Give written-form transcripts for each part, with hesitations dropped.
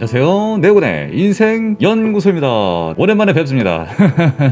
안녕하세요. 네오네 인생연구소입니다. 오랜만에 뵙습니다.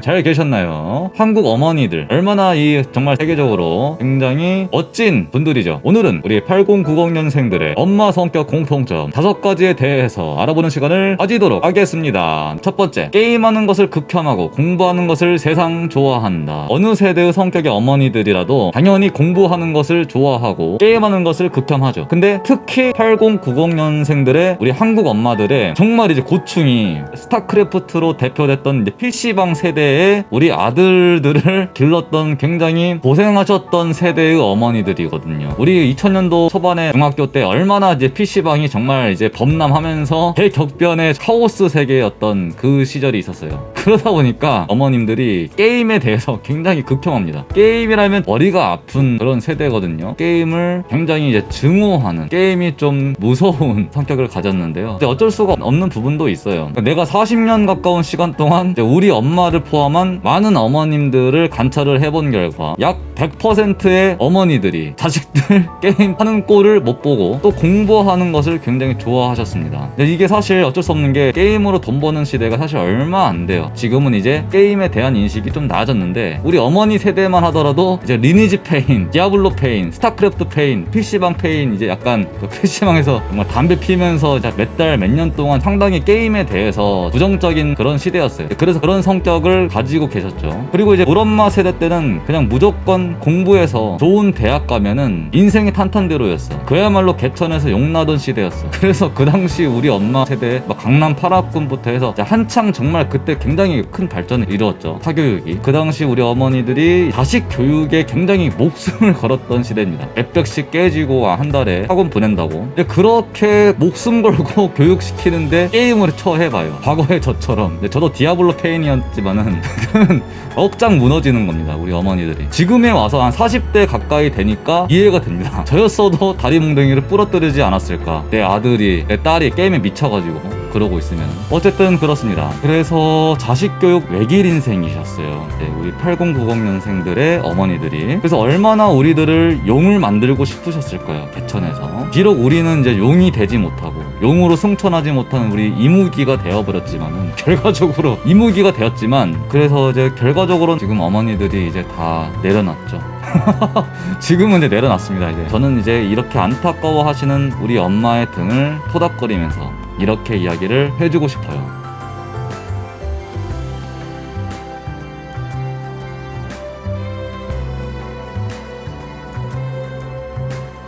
잘 계셨나요? 한국 어머니들 얼마나 정말 세계적으로 굉장히 멋진 분들이죠. 오늘은 우리 8090년생들의 엄마 성격 공통점 5가지에 대해서 알아보는 시간을 가지도록 하겠습니다. 첫 번째, 게임하는 것을 극혐하고 공부하는 것을 세상 좋아한다. 어느 세대의 성격의 어머니들이라도 당연히 공부하는 것을 좋아하고 게임하는 것을 극혐하죠. 근데 특히 8090년생들의 우리 한국 엄마들의 정말 이제 고충이 스타크래프트로 대표됐던 이제 PC방 세대의 우리 아들들을 길렀던 굉장히 고생하셨던 세대의 어머니들이거든요. 우리 2000년도 초반에 중학교 때 얼마나 이제 PC방이 정말 이제 범람하면서 대격변의 카오스 세계였던 그 시절이 있었어요. 그러다 보니까 어머님들이 게임에 대해서 굉장히 극혐합니다. 게임이라면 머리가 아픈 그런 세대거든요. 게임을 굉장히 이제 증오하는, 게임이 좀 무서운 성격을 가졌는데요. 이제 어쩔 수가 없는 부분도 있어요. 내가 40년 가까운 시간 동안 이제 우리 엄마를 포함한 많은 어머님들을 관찰을 해본 결과 약 100%의 어머니들이 자식들 게임하는 꼴을 못 보고 또 공부하는 것을 굉장히 좋아하셨습니다. 근데 이게 사실 어쩔 수 없는 게 게임으로 돈 버는 시대가 사실 얼마 안 돼요. 지금은 이제 게임에 대한 인식이 좀 나아졌는데 우리 어머니 세대만 하더라도 이제 리니지 페인, 디아블로 페인, 스타크래프트 페인, PC방 페인, 이제 약간 그 PC방에서 정말 담배 피면서 몇 달, 몇 년 동안 상당히 게임에 대해서 부정적인 그런 시대였어요. 그래서 그런 성격을 가지고 계셨죠. 그리고 이제 우리 엄마 세대 때는 그냥 무조건 공부해서 좋은 대학 가면은 인생이 탄탄대로였어. 그야말로 개천에서 용나던 시대였어. 그래서 그 당시 우리 엄마 세대 막 강남 8학군부터 해서 한창 정말 그때 굉장히 큰 발전을 이루었죠. 사교육이. 그 당시 우리 어머니들이 자식 교육에 굉장히 목숨을 걸었던 시대입니다. 몇백씩 깨지고 한 달에 학원 보낸다고. 근데 그렇게 목숨 걸고 교육시키는데 게임을 처해봐요. 과거의 저처럼. 저도 디아블로 페인이었지만은 억장 무너지는 겁니다. 우리 어머니들이. 지금에 와서 한 40대 가까이 되니까 이해가 됩니다. 저였어도 다리 몽둥이를 부러뜨리지 않았을까. 내 아들이, 내 딸이 게임에 미쳐가지고 그러고 있으면. 어쨌든 그렇습니다. 그래서 자식교육 외길 인생이셨어요. 네, 우리 8090년생들의 어머니들이. 그래서 얼마나 우리들을 용을 만들고 싶으셨을까요? 개천에서. 비록 우리는 이제 용이 되지 못하고 용으로 승천하지 못하는 우리 이무기가 되어버렸지만은, 결과적으로 이무기가 되었지만, 그래서 이제 결과적으로 지금 어머니들이 이제 다 내려놨죠. 지금은 이제 내려놨습니다. 이제 저는 이제 이렇게 안타까워 하시는 우리 엄마의 등을 토닥거리면서 이렇게 이야기를 해주고 싶어요.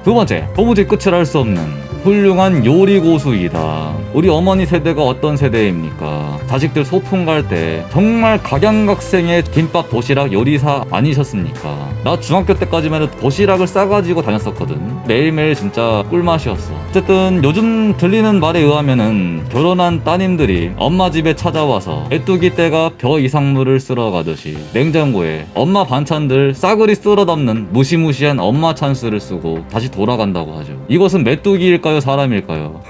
두 번째, 도무지 끝을 알 수 없는 훌륭한 요리 고수이다. 우리 어머니 세대가 어떤 세대입니까? 자식들 소풍 갈 때 정말 각양각색의 김밥, 도시락 요리사 아니셨습니까? 나 중학교 때까지만 해도 도시락을 싸가지고 다녔었거든. 매일매일 진짜 꿀맛이었어. 어쨌든 요즘 들리는 말에 의하면은 결혼한 따님들이 엄마 집에 찾아와서 메뚜기 떼가 벼 이상물을 쓸어가듯이 냉장고에 엄마 반찬들 싸그리 쓸어 담는 무시무시한 엄마 찬스를 쓰고 다시 돌아간다고 하죠. 이것은 메뚜기일까요? 사람일까요?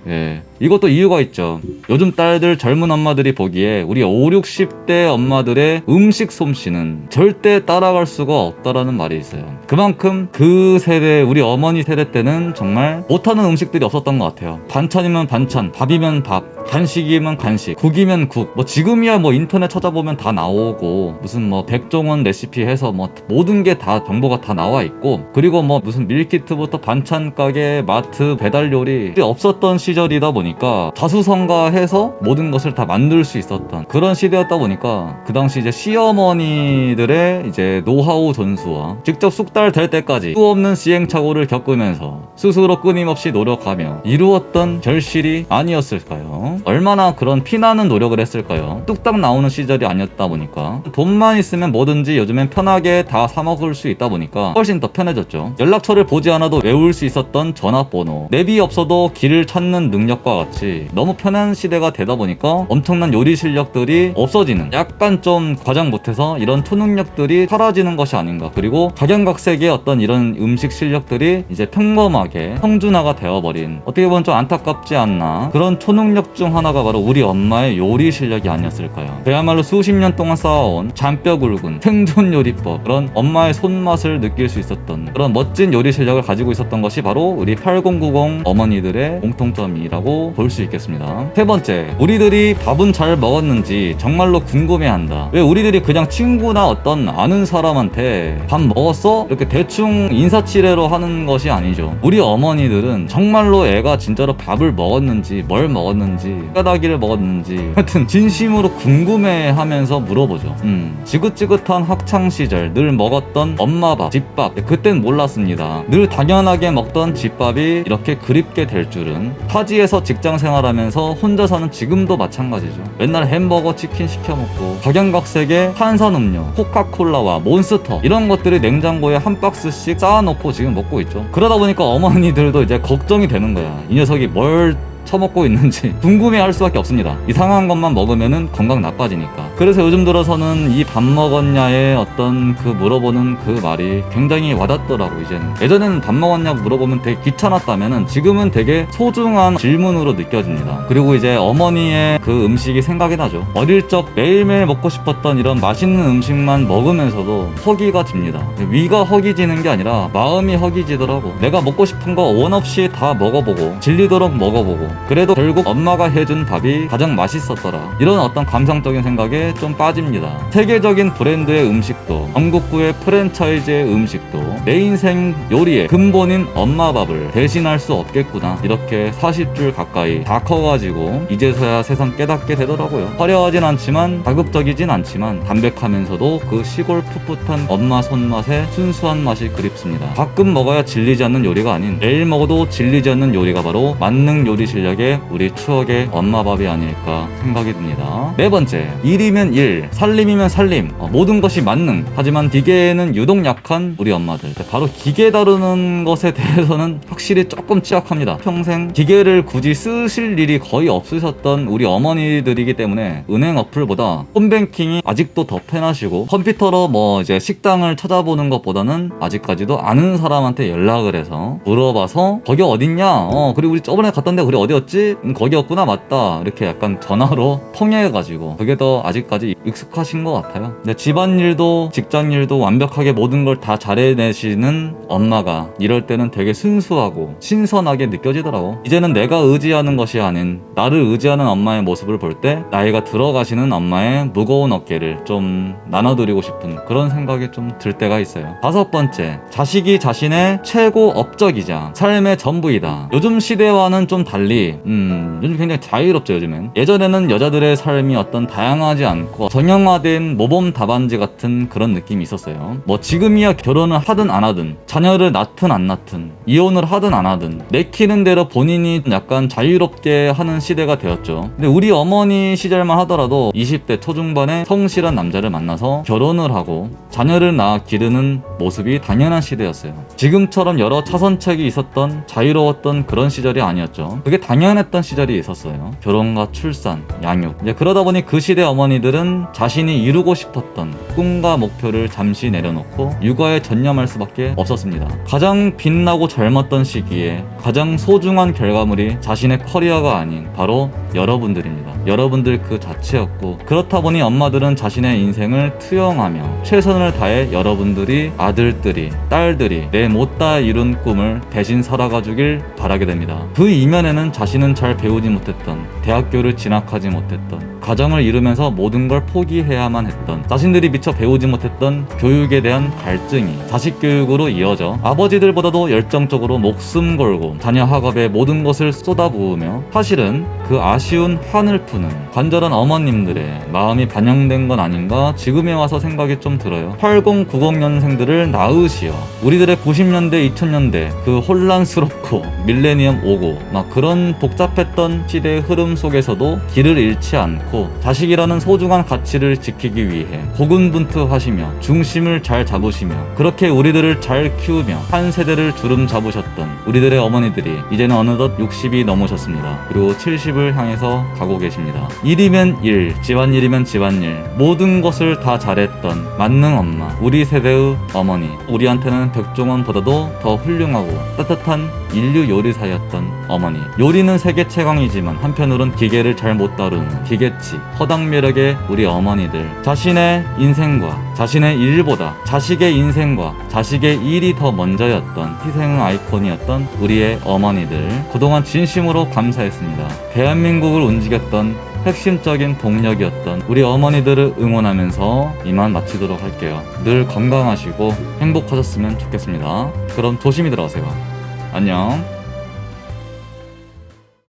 예, 이것도 이유가 있죠. 요즘 딸들, 젊은 엄마들이 보기에 우리 5, 60대 엄마들의 음식 솜씨는 절대 따라갈 수가 없다라는 말이 있어요. 그만큼 그 세대, 우리 어머니 세대 때는 정말 못하는 음식들이 없었던 것 같아요. 반찬이면 반찬, 밥이면 밥, 간식이면 간식, 국이면 국. 뭐 지금이야 뭐 인터넷 찾아보면 다 나오고, 무슨 뭐 백종원 레시피 해서 뭐 모든 게 다 정보가 다 나와 있고, 그리고 뭐 무슨 밀키트부터 반찬 가게, 마트, 배달 요리 없었던 시절이다 보니까 자수성가해서 모든 것을 다 만들 수 있었던 그런 시대였다 보니까, 그 당시 이제 시어머니들의 이제 노하우 전수와 직접 쑥달 될 때까지 수 없는 시행착오를 겪으면서 스스로 끊임없이 노력하며 이루었던 결실이 아니었을까요? 얼마나 그런 피나는 노력을 했을까요? 뚝딱 나오는 시절이 아니었다 보니까, 돈만 있으면 뭐든지 요즘엔 편하게 다 사먹을 수 있다 보니까 훨씬 더 편해졌죠. 연락처를 보지 않아도 외울 수 있었던 전화번호, 내비 없어도 길을 찾는 능력과 같이 너무 편한 시대가 되다 보니까 엄청난 요리 실력들이 없어지는, 약간 좀 과장 못해서 이런 초능력들이 사라지는 것이 아닌가. 그리고 각양각색의 어떤 이런 음식 실력들이 이제 평범하게 평준화가 되어버린, 어떻게 보면 좀 안타깝지 않나, 그런 초능력 중 하나가 바로 우리 엄마의 요리 실력이 아니었을까요? 그야말로 수십 년 동안 쌓아온 잔뼈 굵은 생존 요리법, 그런 엄마의 손맛을 느낄 수 있었던 그런 멋진 요리 실력을 가지고 있었던 것이 바로 우리 8090 어머니들의 공통점 점이라고 볼 수 있겠습니다. 세 번째, 우리들이 밥은 잘 먹었는지 정말로 궁금해한다. 왜 우리들이 그냥 친구나 어떤 아는 사람한테 밥 먹었어? 이렇게 대충 인사치레로 하는 것이 아니죠. 우리 어머니들은 정말로 애가 진짜로 밥을 먹었는지 뭘 먹었는지 뼈다귀를 먹었는지 하여튼 진심으로 궁금해하면서 물어보죠. 지긋지긋한 학창시절 늘 먹었던 엄마밥, 집밥, 그땐 몰랐습니다. 늘 당연하게 먹던 집밥이 이렇게 그립게 될 줄은. 타지에서 직장 생활하면서 혼자 사는 지금도 마찬가지죠. 맨날 햄버거, 치킨 시켜 먹고 각양각색의 탄산음료, 코카콜라와 몬스터 이런 것들이 냉장고에 한 박스씩 쌓아놓고 지금 먹고 있죠. 그러다 보니까 어머니들도 이제 걱정이 되는 거야. 이 녀석이 뭘 처먹고 있는지 궁금해할 수밖에 없습니다. 이상한 것만 먹으면은 건강 나빠지니까. 그래서 요즘 들어서는 이 밥 먹었냐의 어떤 그 물어보는 그 말이 굉장히 와닿더라고. 이제는 예전에는 밥 먹었냐고 물어보면 되게 귀찮았다면은 지금은 되게 소중한 질문으로 느껴집니다. 그리고 이제 어머니의 그 음식이 생각이 나죠. 어릴 적 매일매일 먹고 싶었던 이런 맛있는 음식만 먹으면서도 허기가 집니다. 위가 허기지는 게 아니라 마음이 허기지더라고. 내가 먹고 싶은 거 원 없이 다 먹어보고 질리도록 먹어보고 그래도 결국 엄마가 해준 밥이 가장 맛있었더라. 이런 어떤 감성적인 생각에 좀 빠집니다. 세계적인 브랜드의 음식도 전국구의 프랜차이즈의 음식도 내 인생 요리의 근본인 엄마 밥을 대신할 수 없겠구나. 이렇게 40줄 가까이 다 커가지고 이제서야 세상 깨닫게 되더라고요. 화려하진 않지만 자극적이진 않지만 담백하면서도 그 시골 풋풋한 엄마 손맛의 순수한 맛이 그립습니다. 가끔 먹어야 질리지 않는 요리가 아닌 매일 먹어도 질리지 않는 요리가 바로 만능 요리 실력의 우리 추억의 엄마밥이 아닐까 생각이 듭니다. 네 번째, 일이면 일, 살림이면 살림, 모든 것이 만능. 하지만 기계에는 유독 약한 우리 엄마들. 바로 기계 다루는 것에 대해서는 확실히 조금 취약합니다. 평생 기계를 굳이 쓰실 일이 거의 없으셨던 우리 어머니들이기 때문에 은행 어플보다 홈뱅킹이 아직도 더 편하시고 컴퓨터로 뭐 이제 식당을 찾아보는 것보다는 아직까지도 아는 사람한테 연락을 해서 물어봐서 거기 어딨냐? 그리고 우리 저번에 갔던데 우리 어디였지? 거기였구나. 맞다. 이렇게 약간 전화로 통해가지고 그게 더 아직까지 익숙하신 것 같아요. 근데 집안일도 직장일도 완벽하게 모든 걸 다 잘해내시는 엄마가 이럴 때는 되게 순수하고 신선하게 느껴지더라고. 이제는 내가 의지하는 것이 아닌 나를 의지하는 엄마의 모습을 볼 때 나이가 들어가시는 엄마의 무거운 어깨를 좀 나눠드리고 싶은 그런 생각이 좀 들 때가 있어요. 다섯 번째, 자식이 자신의 최고 업적이자 삶의 전부이다. 요즘 시대와는 좀 달리 요즘 굉장히 자유롭죠. 요즘엔 예전에는 여자들의 삶이 어떤 다양하지 않고 정형화된 모범 답안지 같은 그런 느낌이 있었어요. 뭐 지금이야 결혼을 하든 안 하든 자녀를 낳든 안 낳든 이혼을 하든 안 하든 내키는 대로 본인이 약간 자유롭게 하는 시대가 되었죠. 근데 우리 어머니 시절만 하더라도 20대 초중반에 성실한 남자를 만나서 결혼을 하고 자녀를 낳아 기르는 모습이 당연한 시대였어요. 지금처럼 여러 차선책이 있었던 자유로웠던 그런 시절이 아니었죠. 그게 당연했던 시절이 있었어요. 결혼과 출산, 양육. 이제 그러다 보니 그 시대 어머니들은 자신이 이루고 싶었던 꿈과 목표를 잠시 내려놓고 육아에 전념할 수밖에 없었습니다. 가장 빛나고 젊었던 시기에 가장 소중한 결과물이 자신의 커리어가 아닌 바로 여러분들입니다. 여러분들 그 자체였고, 그렇다 보니 엄마들은 자신의 인생을 투영하며 최선을 다해 여러분들이 아들들이 딸들이 내 못다 이룬 꿈을 대신 살아가 주길 바라게 됩니다. 그 이면에는 자신은 잘 배우지 못했던, 대학교를 진학하지 못했던, 가정을 이루면서 모든 걸 포기해야만 했던, 자신들이 미처 배우지 못했던 교육에 대한 갈증이 자식 교육으로 이어져 아버지들보다도 열정적으로 목숨 걸고 자녀 학업에 모든 것을 쏟아부으며 사실은 그 아쉬운 한을 푸는 간절한 어머님들의 마음이 반영된 건 아닌가 지금에 와서 생각이 좀 들어요. 80, 90년생들을 낳으시어 우리들의 90년대, 2000년대 그 혼란스럽고 밀레니엄 오고 막 그런 복잡했던 시대의 흐름 속에서도 길을 잃지 않고 자식이라는 소중한 가치를 지키기 위해 고군분투하시며 중심을 잘 잡으시며 그렇게 우리들을 잘 키우며 한 세대를 주름 잡으셨던 우리들의 어머니들이 이제는 어느덧 60이 넘으셨습니다. 그리고 70을 향해서 가고 계십니다. 일이면 일, 집안일이면 집안일, 모든 것을 다 잘했던 만능 엄마, 우리 세대의 어머니, 우리한테는 백종원보다도 더 훌륭하고 따뜻한 인류 요리사였던 어머니. 요리는 세계 최강이지만 한편으론 기계를 잘 못 다루는 기계치, 허당 매력의 우리 어머니들. 자신의 인생과 자신의 일보다 자식의 인생과 자식의 일이 더 먼저였던 희생의 아이콘이었던 우리의 어머니들. 그동안 진심으로 감사했습니다. 대한민국을 움직였던 핵심적인 동력이었던 우리 어머니들을 응원하면서 이만 마치도록 할게요. 늘 건강하시고 행복하셨으면 좋겠습니다. 그럼 조심히 들어가세요. 안녕.